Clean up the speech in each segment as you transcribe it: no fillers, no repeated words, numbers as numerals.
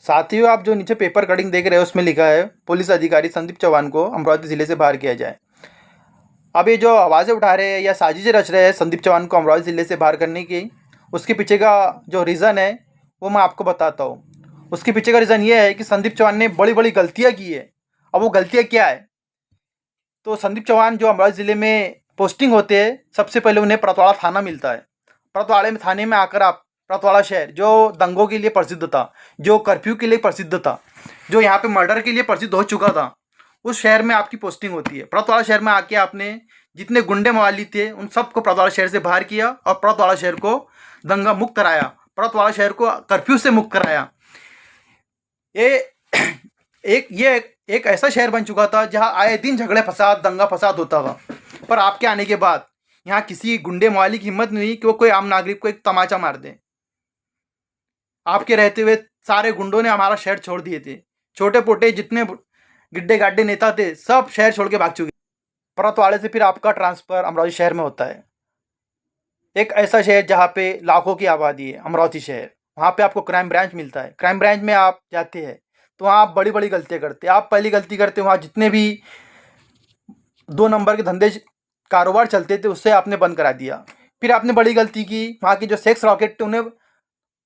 साथियों, आप जो नीचे पेपर कटिंग देख रहे हो उसमें लिखा है पुलिस अधिकारी संदीप चौहान को अमरावती जिले से बाहर किया जाए। अब ये जो आवाज़ें उठा रहे हैं या साजिशें रच रहे हैं संदीप चौहान को अमरावती जिले से बाहर करने की, उसके पीछे का जो रीज़न है वो मैं आपको बताता हूँ। उसके पीछे का रीज़न ये है कि संदीप चौहान ने बड़ी बड़ी गलतियाँ की है। अब वो गलतियाँ क्या है? तो संदीप चौहान जो अमरावती ज़िले में पोस्टिंग होते हैं, सबसे पहले उन्हें परतवाड़ा थाना मिलता है। परतवाड़े में थाने में आकर आप परतवाड़ा शहर जो दंगों के लिए प्रसिद्ध था, जो कर्फ्यू के लिए प्रसिद्ध था, जो यहाँ पे मर्डर के लिए प्रसिद्ध हो चुका था, उस शहर में आपकी पोस्टिंग होती है। परतवाड़ा शहर में आके आपने जितने गुंडे मवाली थे उन सबको परतवाड़ा शहर से बाहर किया और परतवाड़ा शहर को दंगा मुक्त कराया, परतवाड़ा शहर को कर्फ्यू से मुक्त कराया। ये एक ऐसा शहर बन चुका था जहां आए दिन झगड़े फसाद दंगा फसाद होता था। पर आपके आने के बाद यहाँ किसी गुंडे मवाली की हिम्मत नहीं कि वो कोई आम नागरिक को एक तमाचा मार दे। आपके रहते हुए सारे गुंडों ने हमारा शहर छोड़ दिए थे। छोटे पोटे जितने गिड्डे गाड्डे नेता थे सब शहर छोड़ के भाग चुके। परतवाड़े से फिर आपका ट्रांसफ़र अमरावती शहर में होता है। एक ऐसा शहर जहाँ पे लाखों की आबादी है, अमरावती शहर। वहाँ पे आपको क्राइम ब्रांच मिलता है। क्राइम ब्रांच में आप जाते हैं तो वहाँ आप बड़ी बड़ी गलतियाँ करते हैं। आप पहली गलती करते हैं, वहाँ जितने भी 2 नंबर के धंधे कारोबार चलते थे उससे आपने बंद करा दिया। फिर आपने बड़ी गलती की, वहाँ की जो सेक्स रॉकेट थे उन्हें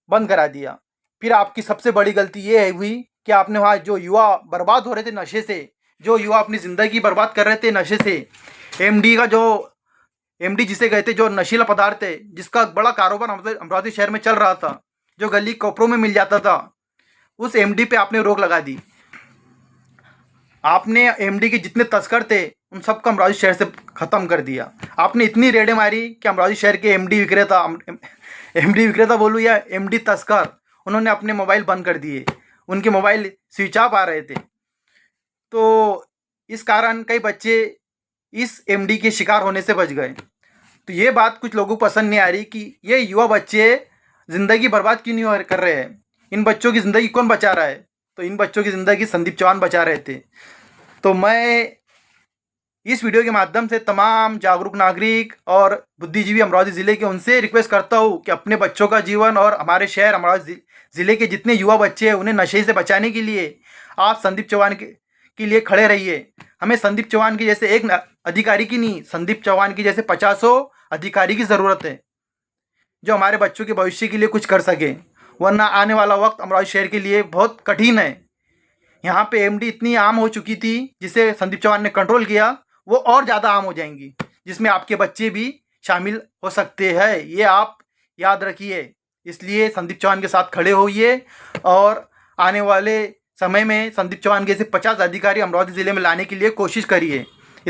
बंद करा दिया। फिर आपकी सबसे बड़ी गलती ये हुई कि आपने वहाँ जो युवा बर्बाद हो रहे थे नशे से, जो युवा अपनी ज़िंदगी बर्बाद कर रहे थे नशे से, एमडी जिसे कहते जो नशीला पदार्थ है, जिसका बड़ा कारोबार अमरावती शहर में चल रहा था, जो गली कपड़ों में मिल जाता था, उस एमडी पे आपने रोक लगा दी। आपने एमडी के जितने तस्कर थे उन सबको अमरावती शहर से ख़त्म कर दिया। आपने इतनी रेडें मारी कि अमरावती शहर के एमडी विक्रेता बोलूँ या एमडी तस्कर, उन्होंने अपने मोबाइल बंद कर दिए। उनके मोबाइल स्विच ऑफ आ रहे थे। तो इस कारण कई बच्चे इस एमडी के शिकार होने से बच गए। तो ये बात कुछ लोगों को पसंद नहीं आ रही कि ये युवा बच्चे ज़िंदगी बर्बाद क्यों नहीं कर रहे हैं। इन बच्चों की ज़िंदगी कौन बचा रहा है? तो इन बच्चों की ज़िंदगी संदीप चौहान बचा रहे थे। तो मैं इस वीडियो के माध्यम से तमाम जागरूक नागरिक और बुद्धिजीवी अमरावती ज़िले के उनसे रिक्वेस्ट करता हूँ कि अपने बच्चों का जीवन और हमारे शहर अमरावती ज़िले के जितने युवा बच्चे हैं उन्हें नशे से बचाने के लिए आप संदीप चौहान के लिए खड़े रहिए। हमें संदीप चौहान की जैसे एक अधिकारी की नहीं, संदीप चौहान की जैसे 50 अधिकारी की ज़रूरत है जो हमारे बच्चों के भविष्य के लिए कुछ कर सके। वरना आने वाला वक्त अमरावती शहर के लिए बहुत कठिन है। यहाँ पे एमडी इतनी आम हो चुकी थी जिसे संदीप चौहान ने कंट्रोल किया, वो और ज़्यादा आम हो जाएंगी, जिसमें आपके बच्चे भी शामिल हो सकते हैं। ये आप याद रखिए। इसलिए संदीप चौहान के साथ खड़े होइए और आने वाले समय में संदीप चौहान के जैसे 50 अधिकारी अमरावती ज़िले में लाने के लिए कोशिश करिए।